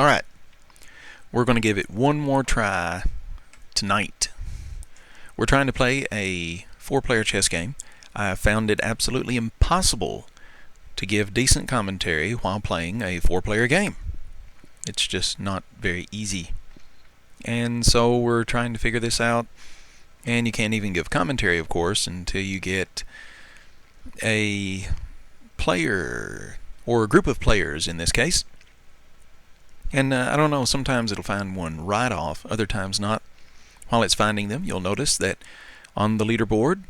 Alright, we're going to give it one more try tonight. We're trying to play a 4-player chess game. I have found it absolutely impossible to give decent commentary while playing a 4-player game. It's just not very easy. And so we're trying to figure this out. And you can't even give commentary, of course, until you get a player, or a group of players in this case. And I don't know, sometimes it'll find one right off, other times not. While it's finding them, you'll notice that on the leaderboard,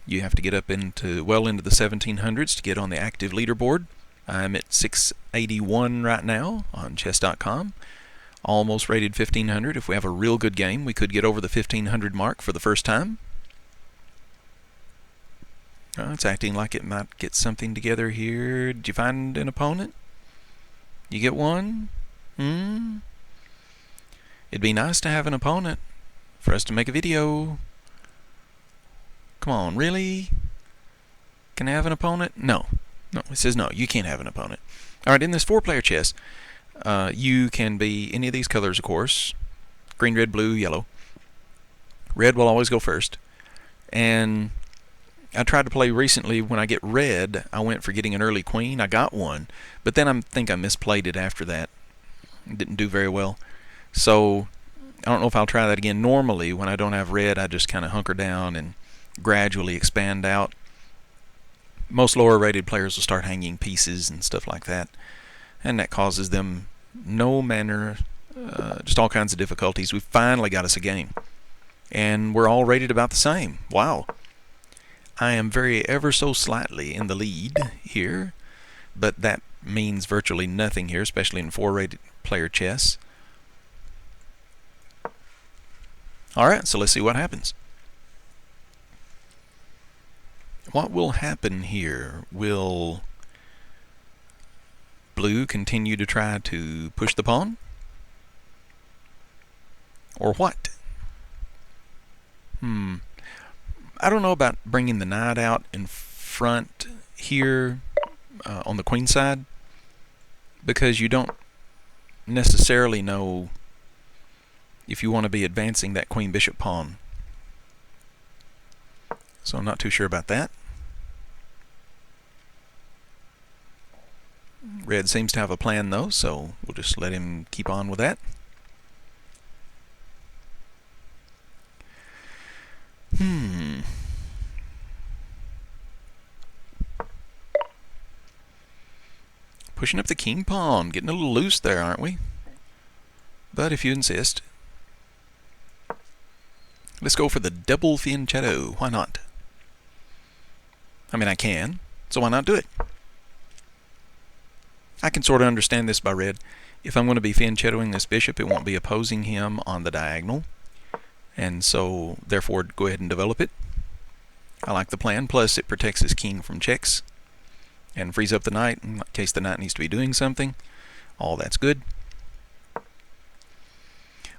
you have to get up well into the 1700s to get on the active leaderboard. I'm at 681 right now on chess.com. Almost rated 1500. If we have a real good game, we could get over the 1500 mark for the first time. It's acting like it might get something together here. Did you find an opponent? You get one? It'd be nice to have an opponent for us to make a video. Come on, really? Can I have an opponent? No. No, it says no, you can't have an opponent. Alright, in this 4-player chess, you can be any of these colors, of course. Green, red, blue, yellow. Red will always go first. And I tried to play recently. When I get red, I went for getting an early queen. I got one, but then I think I misplayed it after that. It didn't do very well. So I don't know if I'll try that again. Normally, when I don't have red, I just kind of hunker down and gradually expand out. Most lower rated players will start hanging pieces and stuff like that, and that causes them just all kinds of difficulties. We finally got us a game, and we're all rated about the same. Wow. I am ever so slightly in the lead here, but that means virtually nothing here, especially in 4-rated player chess. Alright, so let's see what happens. What will happen here? Will blue continue to try to push the pawn? Or what? I don't know about bringing the knight out in front here on the queen side, because you don't necessarily know if you want to be advancing that queen bishop pawn. So I'm not too sure about that. Red seems to have a plan though, so we'll just let him keep on with that. Pushing up the king pawn, getting a little loose there, aren't we? But if you insist, let's go for the double fianchetto. Why not? I mean, I can, so why not do it? I can sort of understand this by red. If I'm going to be fianchettoing this bishop, it won't be opposing him on the diagonal, and so therefore go ahead and develop it. I like the plan, plus it protects his king from checks and frees up the knight in case the knight needs to be doing something. All that's good.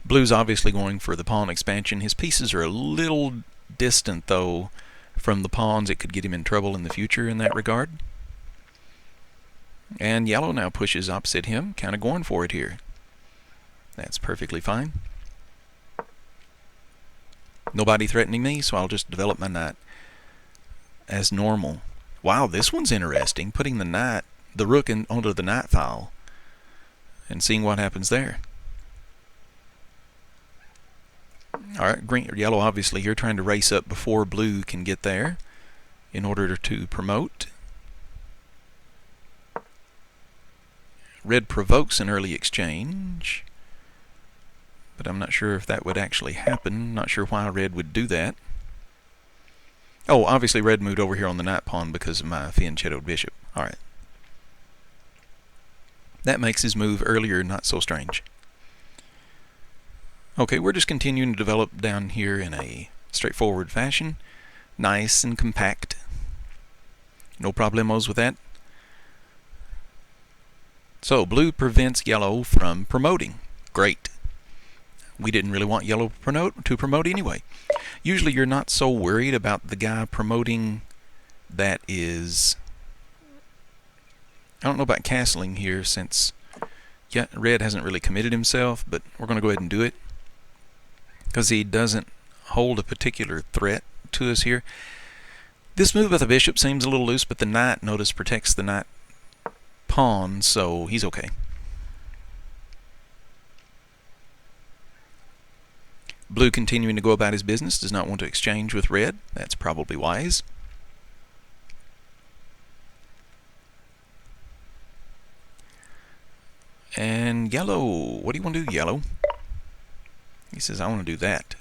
Blue's obviously going for the pawn expansion. His pieces are a little distant though from the pawns. It could get him in trouble in the future in that regard. And yellow now pushes opposite him, kind of going for it here. That's perfectly fine. Nobody threatening me, so I'll just develop my knight as normal. Wow, this one's interesting. Putting the rook onto the knight file and seeing what happens there. Alright, yellow obviously here trying to race up before blue can get there in order to promote. Red provokes an early exchange, but I'm not sure if that would actually happen. Not sure why red would do that. Oh, obviously red moved over here on the knight pawn because of my fianchettoed bishop. Alright. That makes his move earlier not so strange. Okay, we're just continuing to develop down here in a straightforward fashion. Nice and compact. No problemos with that. So blue prevents yellow from promoting. Great. We didn't really want yellow to promote anyway. Usually you're not so worried about the guy promoting that is... I don't know about castling here, since red hasn't really committed himself, but we're going to go ahead and do it because he doesn't hold a particular threat to us here. This move of the bishop seems a little loose, but the knight, notice, protects the knight pawn, so he's okay. Blue, continuing to go about his business, does not want to exchange with red. That's probably wise. And yellow, what do you want to do, yellow? He says, I want to do that.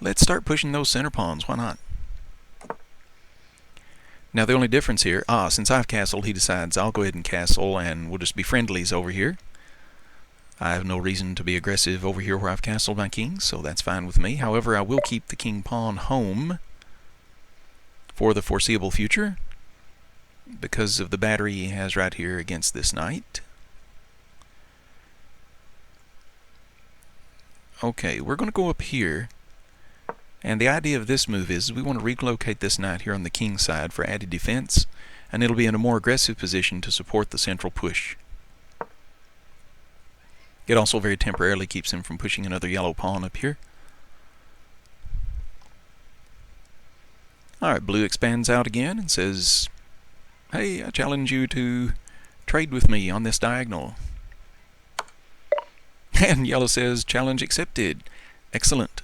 Let's start pushing those center pawns, why not? Now the only difference here, since I've castled, he decides I'll go ahead and castle and we'll just be friendlies over here. I have no reason to be aggressive over here where I've castled my king, so that's fine with me. However, I will keep the king pawn home for the foreseeable future because of the battery he has right here against this knight. Okay, we're going to go up here, and the idea of this move is we want to relocate this knight here on the king side for added defense, and it'll be in a more aggressive position to support the central push. It also very temporarily keeps him from pushing another yellow pawn up here. Alright, blue expands out again and says, hey, I challenge you to trade with me on this diagonal. And yellow says, challenge accepted. Excellent.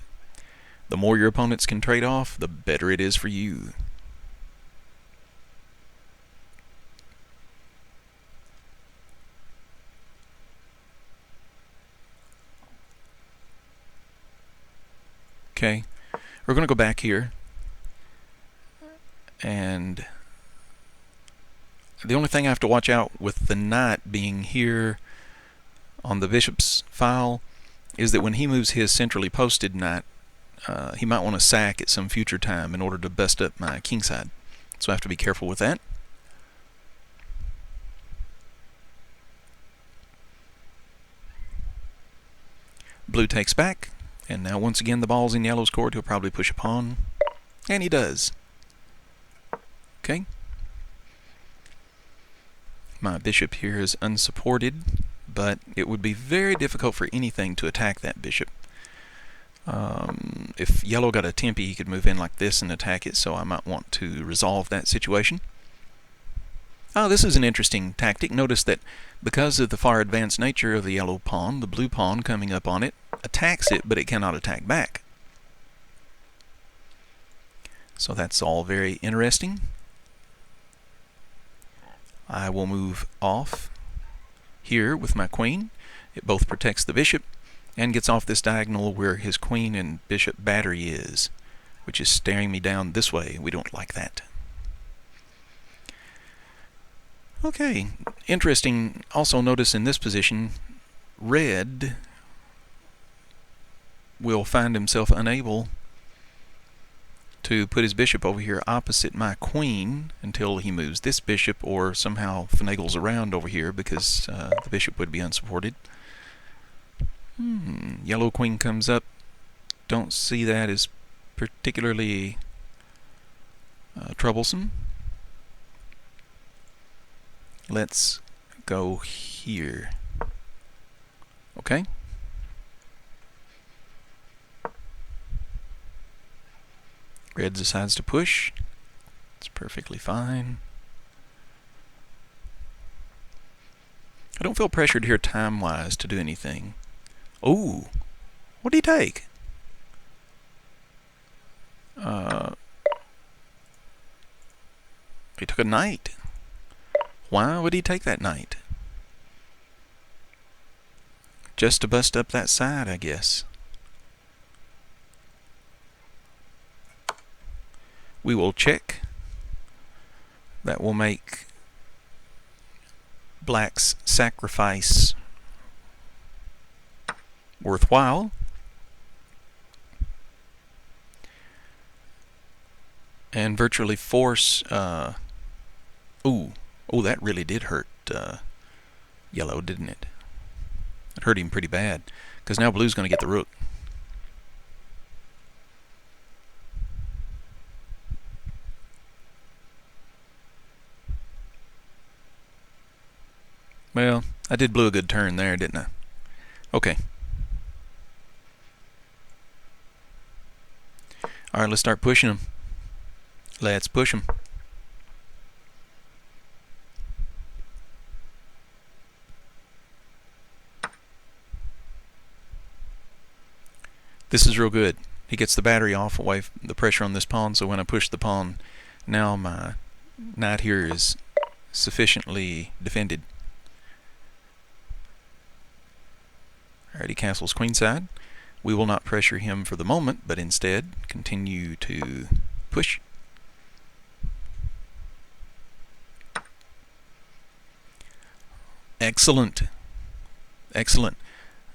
The more your opponents can trade off, the better it is for you. Okay, we're going to go back here, and the only thing I have to watch out with the knight being here on the bishop's file is that when he moves his centrally posted knight, he might want to sack at some future time in order to bust up my kingside. So I have to be careful with that. Blue takes back, and now once again the ball's in yellow's court. He'll probably push a pawn, and he does. Okay. My bishop here is unsupported, but it would be very difficult for anything to attack that bishop. If yellow got a tempi, he could move in like this and attack it, so I might want to resolve that situation. This is an interesting tactic. Notice that because of the far advanced nature of the yellow pawn, the blue pawn coming up on it attacks it, but it cannot attack back. So that's all very interesting. I will move off here with my queen. It both protects the bishop and gets off this diagonal where his queen and bishop battery is, which is staring me down this way. We don't like that. Okay, interesting. Also notice in this position, red will find himself unable to put his bishop over here opposite my queen until he moves this bishop or somehow finagles around over here because the bishop would be unsupported. Yellow queen comes up. Don't see that as particularly troublesome. Let's go here. Okay. Red decides to push. It's perfectly fine. I don't feel pressured here time-wise to do anything. Oh, what did he take? He took a knight. Why would he take that knight? Just to bust up that side, I guess. We will check. That will make black's sacrifice worthwhile. And virtually force oh, that really did hurt yellow, didn't it? It hurt him pretty bad, because now blue's going to get the rook. Well, I did blew a good turn there, didn't I? Okay. Alright, let's start pushing them. Let's push them. This is real good. He gets the battery off away from the pressure on this pawn, so when I push the pawn, now my knight here is sufficiently defended. Alright, he castles queenside. We will not pressure him for the moment, but instead continue to push. Excellent. Excellent.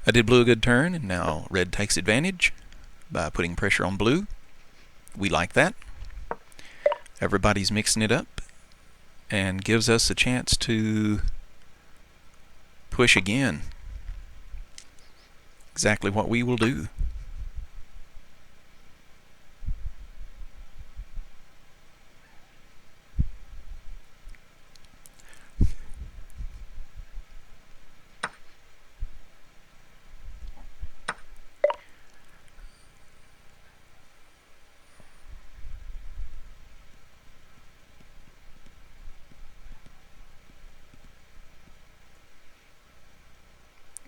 I did blue a good turn, and now red takes advantage by putting pressure on blue. We like that. Everybody's mixing it up and gives us a chance to push again. Exactly what we will do.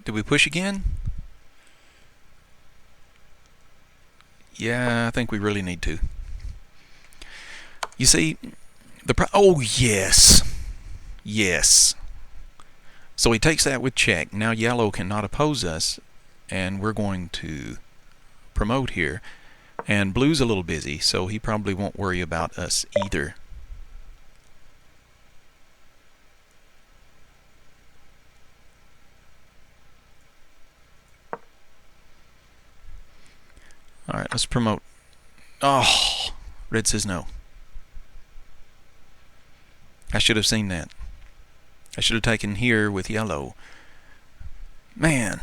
Did we push again? Yeah, I think we really need to. You see, oh, yes. Yes. So he takes that with check. Now yellow cannot oppose us, and we're going to promote here. And blue's a little busy, so he probably won't worry about us either. Alright, let's promote. Oh, red says no. I should have seen that. I should have taken here with yellow. Man.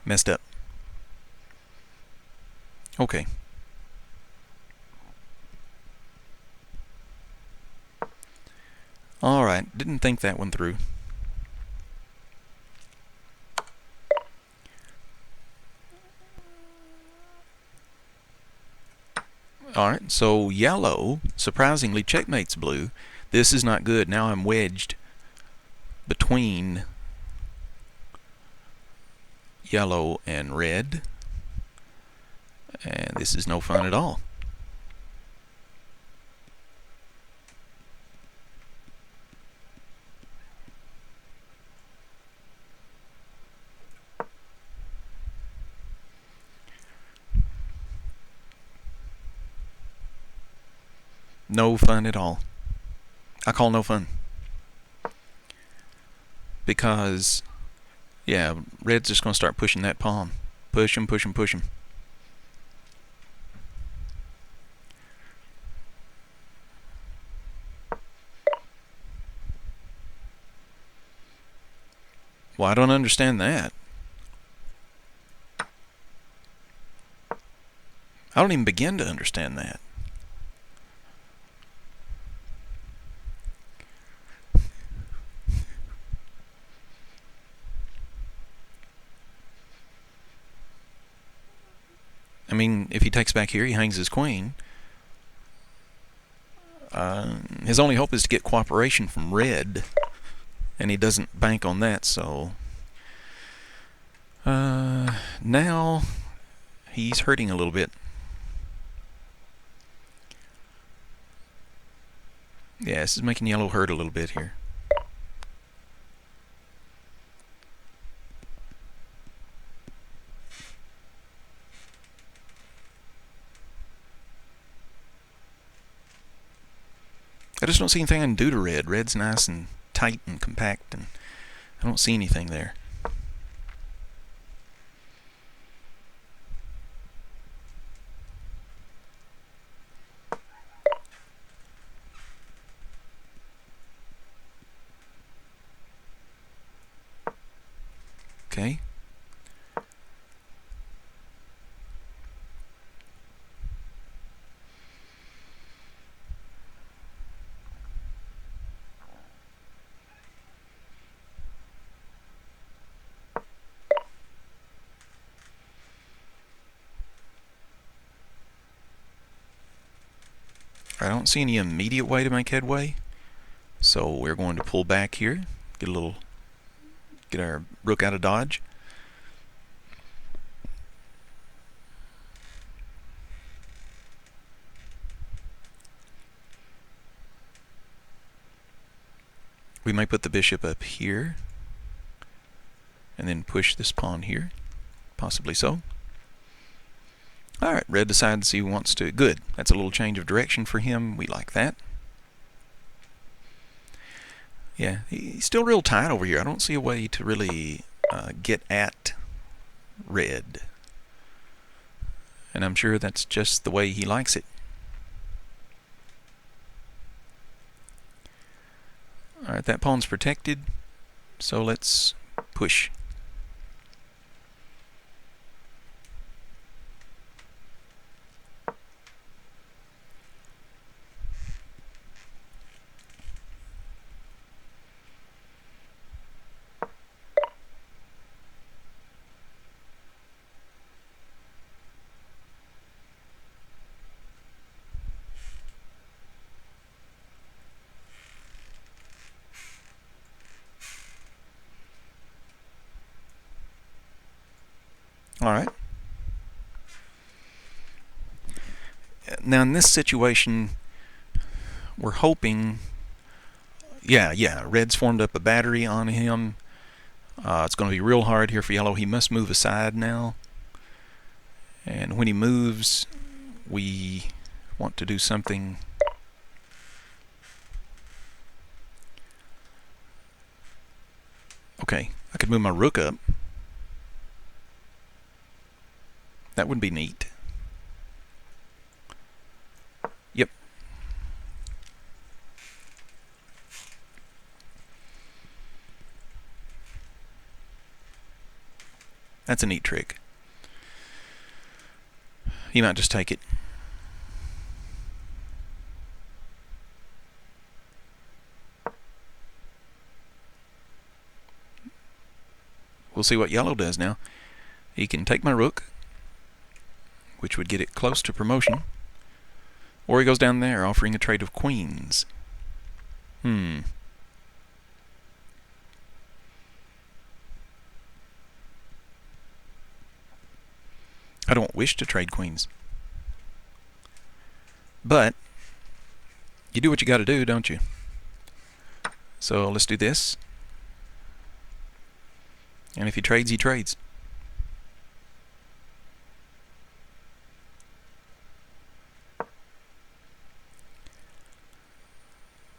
Messed up. Okay. Alright, didn't think that one through. Alright, so yellow surprisingly checkmates blue. This is not good. Now I'm wedged between yellow and red, and this is no fun at all. No fun at all. I call no fun. Because, yeah, red's just going to start pushing that pawn. Push him, push him, push him. Well, I don't understand that. I don't even begin to understand that. I mean, if he takes back here, he hangs his queen. His only hope is to get cooperation from red, and he doesn't bank on that, so now he's hurting a little bit. Yeah, this is making yellow hurt a little bit here. I just don't see anything I can do to red. Red's nice and tight and compact, and I don't see anything there. Okay. I don't see any immediate way to make headway, so we're going to pull back here, get our rook out of dodge. We might put the bishop up here and then push this pawn here, possibly so. Alright, red decides he wants to. Good, that's a little change of direction for him. We like that. Yeah, he's still real tight over here. I don't see a way to really get at red. And I'm sure that's just the way he likes it. Alright, that pawn's protected, so let's push. Alright. Now in this situation, we're hoping, yeah, red's formed up a battery on him. It's going to be real hard here for yellow. He must move aside now. And when he moves, we want to do something. Okay, I could move my rook up. That would be neat. Yep. That's a neat trick. He might just take it. We'll see what yellow does now. He can take my rook, which would get it close to promotion. Or he goes down there, offering a trade of queens. I don't wish to trade queens. But you do what you got to do, don't you? So let's do this. And if he trades, he trades.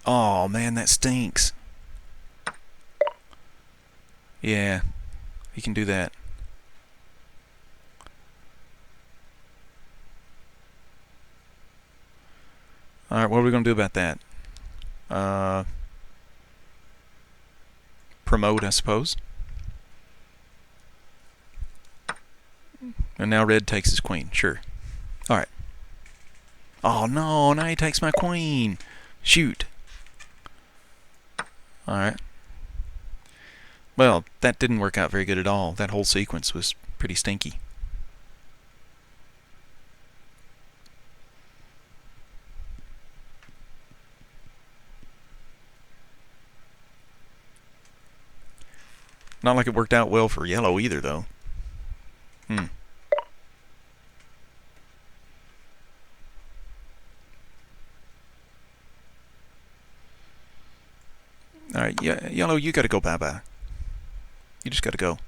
Oh man, that stinks. Yeah, he can do that. Alright, what are we going to do about that? Promote, I suppose. And now red takes his queen, sure. Alright. Oh no, now he takes my queen. Shoot. Alright. Well, that didn't work out very good at all. That whole sequence was pretty stinky. Not like it worked out well for yellow either, though. Alright, yeah, yellow, you gotta go bye-bye. You just gotta go.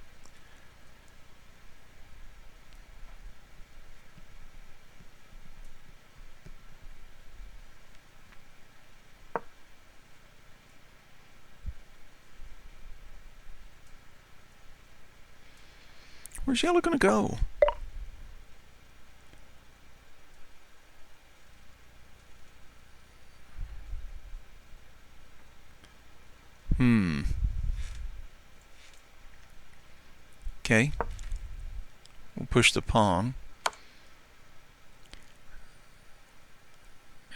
Where's yellow gonna go? Okay. We'll push the pawn.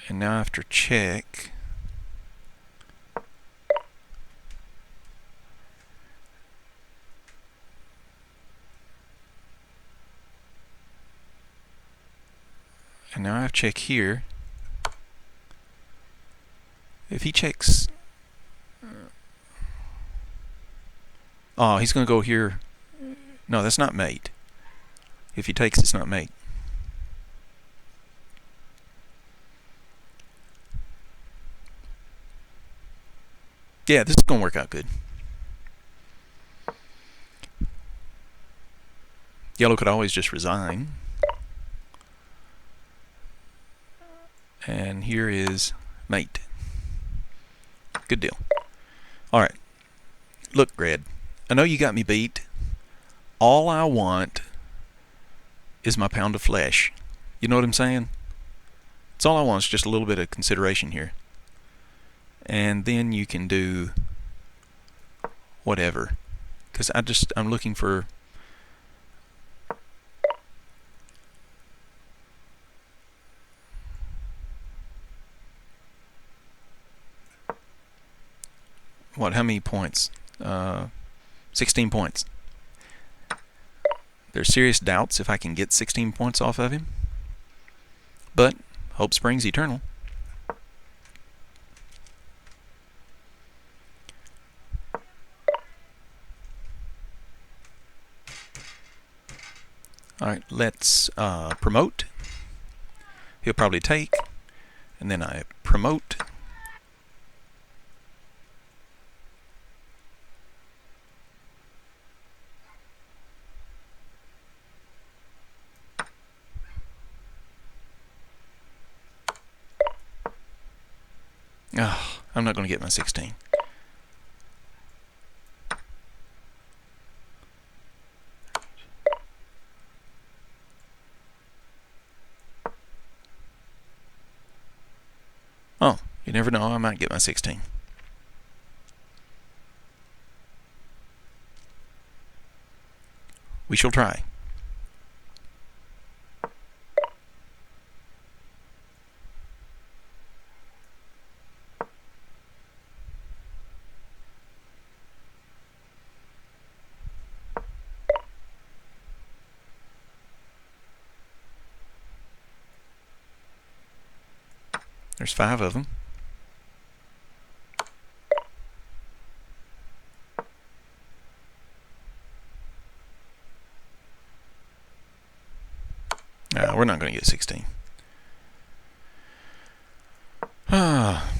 And now after check, and now I have check here. If he checks... Oh, he's going to go here. No, that's not mate. If he takes, it's not mate. Yeah, this is going to work out good. Yellow could always just resign. And here is mate. Good deal. Alright. Look, Red. I know you got me beat. All I want is my pound of flesh. You know what I'm saying? It's all I want is just a little bit of consideration here. And then you can do whatever. Because I'm looking for... What, how many points? 16 points. There's serious doubts if I can get 16 points off of him. But hope springs eternal. Alright, let's promote. He'll probably take. And then I promote. Oh, I'm not going to get my 16. Oh, you never know, I might get my 16. We shall try. There's 5 of them. No, we're not going to get 16. Ah.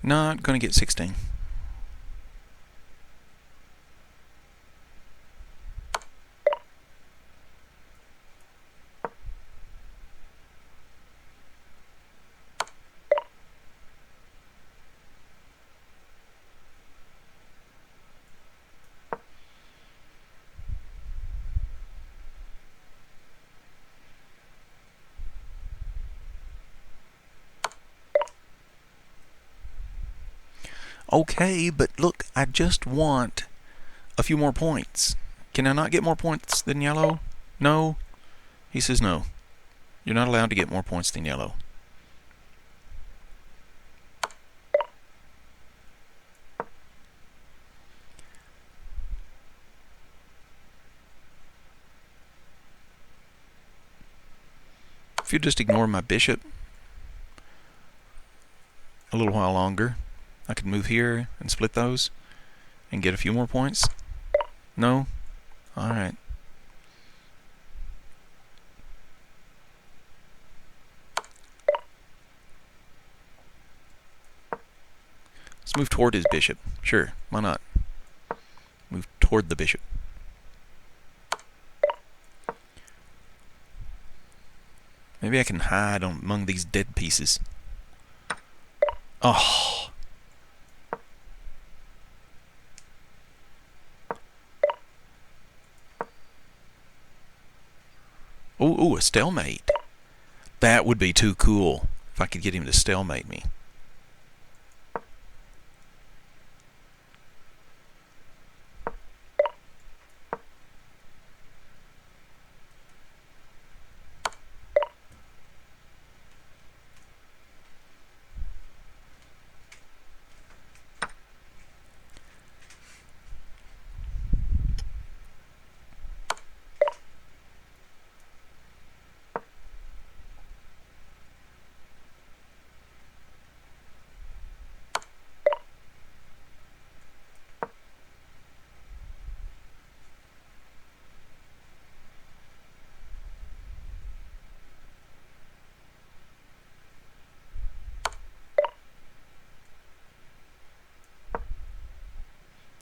Not going to get 16. Okay, but look, I just want a few more points. Can I not get more points than yellow? No? He says no. You're not allowed to get more points than yellow. If you just ignore my bishop a little while longer, I could move here and split those and get a few more points. No? Alright. Let's move toward his bishop. Sure, why not? Move toward the bishop. Maybe I can hide among these dead pieces. Oh. Ooh, a stalemate. That would be too cool if I could get him to stalemate me.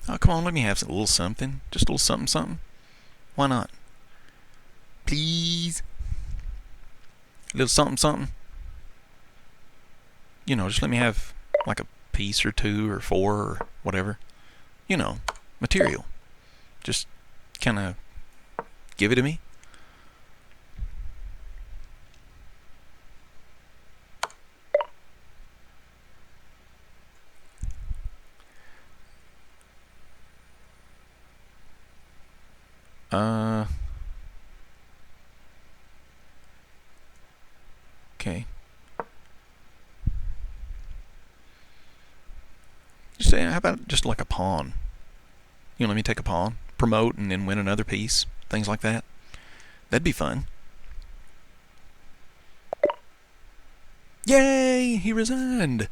Oh, come on, let me have a little something. Just a little something, something. Why not? Please. A little something, something. You know, just let me have like a piece or two or four or whatever. You know, material. Just kind of give it to me. Okay. Just say, how about just like a pawn? You know, let me take a pawn, promote, and then win another piece. Things like that. That'd be fun. Yay! He resigned.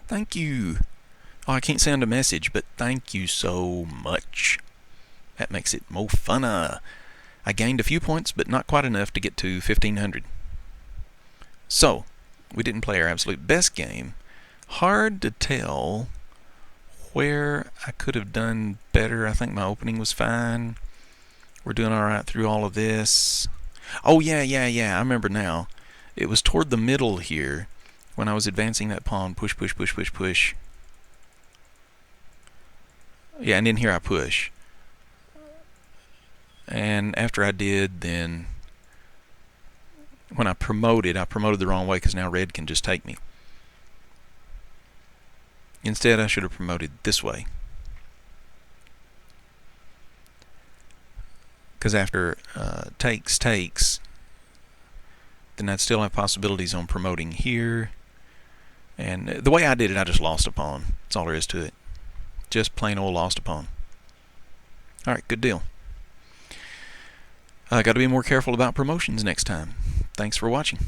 Thank you. Oh, I can't send a message, but thank you so much. That makes it more funner. I gained a few points, but not quite enough to get to 1500. So, we didn't play our absolute best game. Hard to tell where I could have done better. I think my opening was fine. We're doing alright through all of this. Oh, yeah, I remember now. It was toward the middle here when I was advancing that pawn. Push, push, push, push, push. Yeah, and then here I push. And after I did, then when I promoted the wrong way because now red can just take me. Instead, I should have promoted this way. Because after takes, then I'd still have possibilities on promoting here. And the way I did it, I just lost a pawn. That's all there is to it. Just plain old lost a pawn. Alright, good deal. I got to be more careful about promotions next time. Thanks for watching.